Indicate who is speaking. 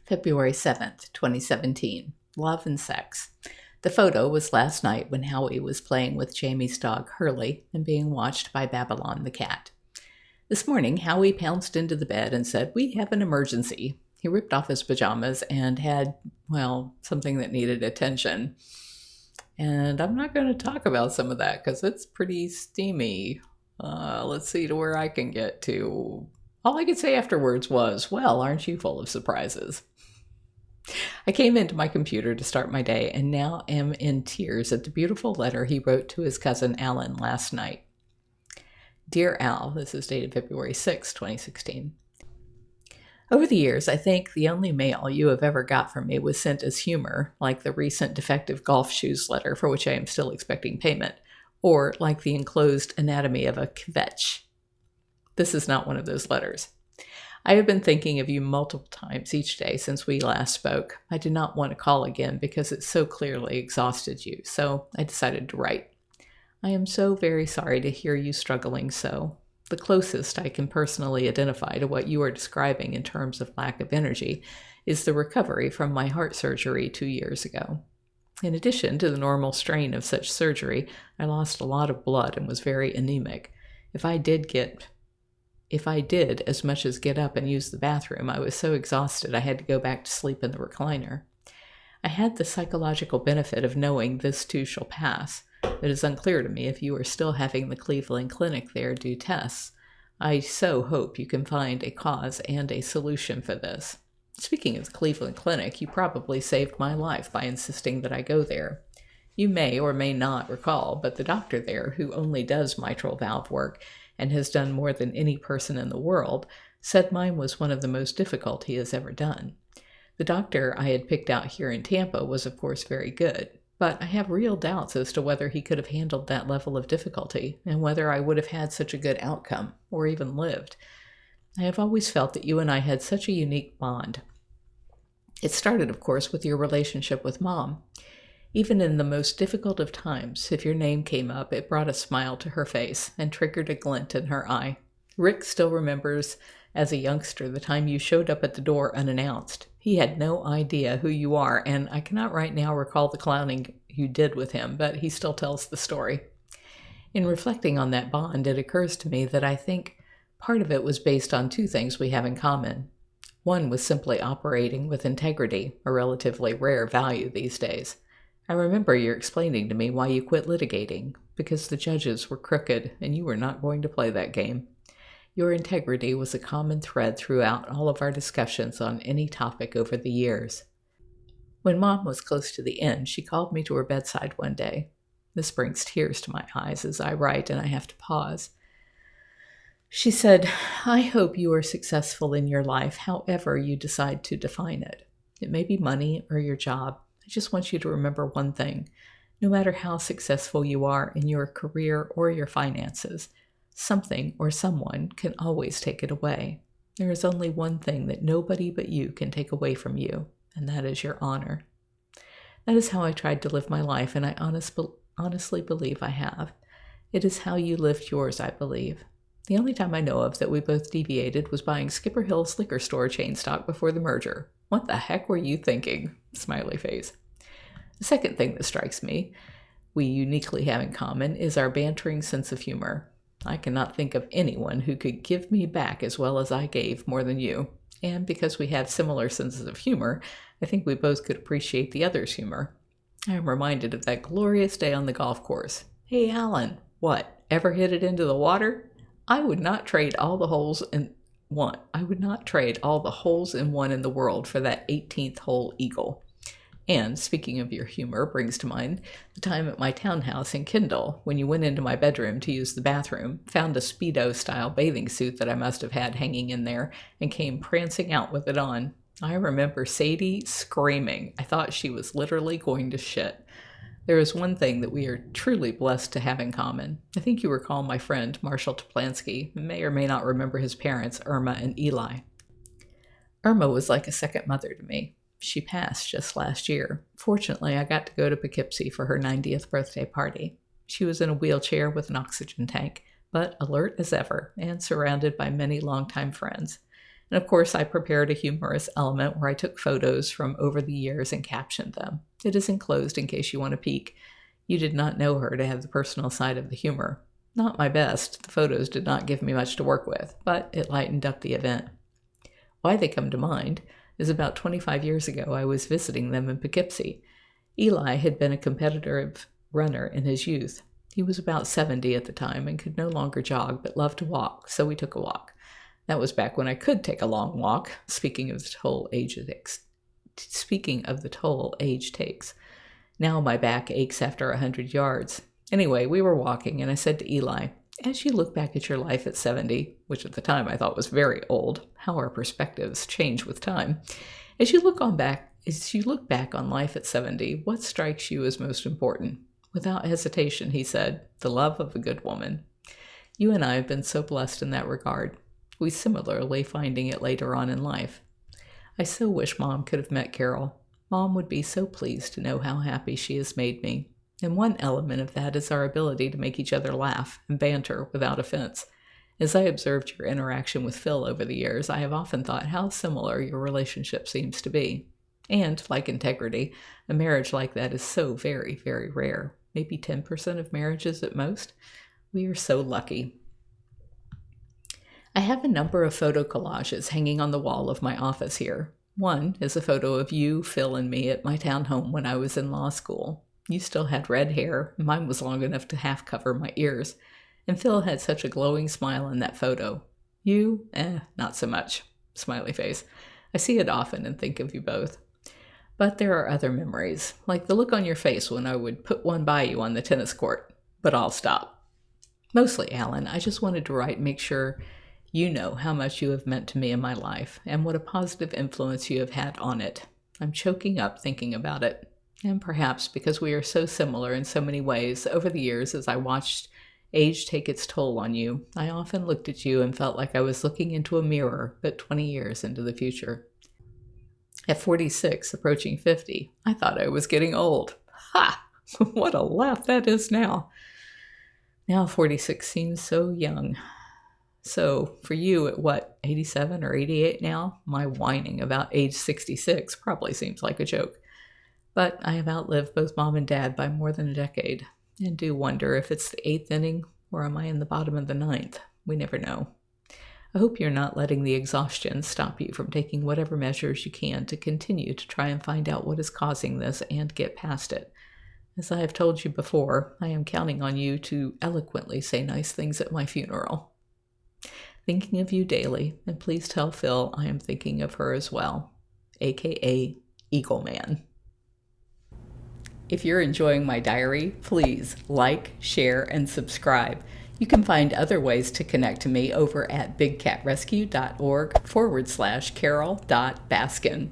Speaker 1: February 7th, 2017. Love and Sex. The photo was last night when Howie was playing with Jamie's dog Hurley and being watched by Babylon the cat. This morning, Howie pounced into the bed and said, "We have an emergency." He ripped off his pajamas and had, something that needed attention. And I'm not going to talk about some of that because it's pretty steamy. Let's see to where I can get to. All I could say afterwards was, "Well, aren't you full of surprises?" I came into my computer to start my day and now am in tears at the beautiful letter he wrote to his cousin Alan last night. Dear Al, this is dated February 6, 2016. Over the years, I think the only mail you have ever got from me was sent as humor, like the recent defective golf shoes letter for which I am still expecting payment, or like the enclosed anatomy of a kvetch. This is not one of those letters. I have been thinking of you multiple times each day since we last spoke. I did not want to call again because it so clearly exhausted you, so I decided to write. I am so very sorry to hear you struggling so. The closest I can personally identify to what you are describing in terms of lack of energy is the recovery from my heart surgery 2 years ago. In addition to the normal strain of such surgery, I lost a lot of blood and was very anemic. If I did as much as get up and use the bathroom, I was so exhausted I had to go back to sleep in the recliner. I had the psychological benefit of knowing this too shall pass. It is unclear to me if you are still having the Cleveland Clinic there do tests. I so hope you can find a cause and a solution for this. Speaking of the Cleveland Clinic, you probably saved my life by insisting that I go there. You may or may not recall, but the doctor there, who only does mitral valve work and has done more than any person in the world, said mine was one of the most difficult he has ever done. The doctor I had picked out here in Tampa was of course very good, but I have real doubts as to whether he could have handled that level of difficulty and whether I would have had such a good outcome or even lived. I have always felt that you and I had such a unique bond. It started, of course, with your relationship with Mom. Even in the most difficult of times, if your name came up, it brought a smile to her face and triggered a glint in her eye. Rick still remembers, as a youngster, the time you showed up at the door unannounced. He had no idea who you are, and I cannot right now recall the clowning you did with him, but he still tells the story. In reflecting on that bond, it occurs to me that I think part of it was based on two things we have in common. One was simply operating with integrity, a relatively rare value these days. I remember you explaining to me why you quit litigating, because the judges were crooked and you were not going to play that game. Your integrity was a common thread throughout all of our discussions on any topic over the years. When Mom was close to the end, she called me to her bedside one day. This brings tears to my eyes as I write and I have to pause. She said, "I hope you are successful in your life, however you decide to define it. It may be money or your job. I just want you to remember one thing. No matter how successful you are in your career or your finances, something or someone can always take it away. There is only one thing that nobody but you can take away from you, and that is your honor." That is how I tried to live my life, and I honestly believe I have. It is how you lived yours, I believe. The only time I know of that we both deviated was buying Skipper Hill's liquor store chain stock before the merger. What the heck were you thinking? Smiley face. The second thing that strikes me we uniquely have in common is our bantering sense of humor. I cannot think of anyone who could give me back as well as I gave more than you. And because we have similar senses of humor, I think we both could appreciate the other's humor. I am reminded of that glorious day on the golf course. "Hey, Alan, what, ever hit it into the water? I would not trade all the holes in one. I would not trade all the holes in one in the world for that 18th hole eagle." And, speaking of your humor, brings to mind the time at my townhouse in Kendall when you went into my bedroom to use the bathroom, found a speedo-style bathing suit that I must have had hanging in there, and came prancing out with it on. I remember Sadye screaming. I thought she was literally going to shit. There is one thing that we are truly blessed to have in common. I think you recall my friend, Marshall Toplansky, who may or may not remember his parents, Irma and Eli. Irma was like a second mother to me. She passed just last year. Fortunately, I got to go to Poughkeepsie for her 90th birthday party. She was in a wheelchair with an oxygen tank, but alert as ever and surrounded by many longtime friends. And of course, I prepared a humorous element where I took photos from over the years and captioned them. It is enclosed in case you want to peek. You did not know her to have the personal side of the humor. Not my best. The photos did not give me much to work with, but it lightened up the event. Why they come to mind is about 25 years ago I was visiting them in Poughkeepsie. Eli had been a competitive runner in his youth. He was about 70 at the time and could no longer jog but loved to walk, so we took a walk. That was back when I could take a long walk, speaking of the toll age takes. Now my back aches after 100 yards. Anyway, we were walking, and I said to Eli, as you look back at your life at 70, which at the time I thought was very old, how our perspectives change with time, as you look back on life at 70, what strikes you as most important? Without hesitation, he said, the love of a good woman. You and I have been so blessed in that regard. We similarly finding it later on in life. I so wish Mom could have met Carole. Mom would be so pleased to know how happy she has made me. And one element of that is our ability to make each other laugh and banter without offense. As I observed your interaction with Phil over the years, I have often thought how similar your relationship seems to be. And, like integrity, a marriage like that is so very, very rare. Maybe 10% of marriages at most. We are so lucky. I have a number of photo collages hanging on the wall of my office here. One is a photo of you, Phil, and me at my townhome when I was in law school. You still had red hair. Mine was long enough to half cover my ears. And Phil had such a glowing smile in that photo. You, not so much. Smiley face. I see it often and think of you both. But there are other memories, like the look on your face when I would put one by you on the tennis court. But I'll stop. Mostly, Alan, I just wanted to write and make sure you know how much you have meant to me in my life and what a positive influence you have had on it. I'm choking up thinking about it. And perhaps because we are so similar in so many ways, over the years as I watched age take its toll on you, I often looked at you and felt like I was looking into a mirror, but 20 years into the future. At 46, approaching 50, I thought I was getting old. Ha! What a laugh that is now. Now 46 seems so young. So for you at 87 or 88 now, my whining about age 66 probably seems like a joke. But I have outlived both Mom and Dad by more than a decade, and do wonder if it's the 8th inning or am I in the bottom of the 9th? We never know. I hope you're not letting the exhaustion stop you from taking whatever measures you can to continue to try and find out what is causing this and get past it. As I have told you before, I am counting on you to eloquently say nice things at my funeral. Thinking of you daily, and please tell Phil I am thinking of her as well, aka Eagle Man. If you're enjoying my diary, please like, share, and subscribe. You can find other ways to connect to me over at bigcatrescue.org/Carole.Baskin.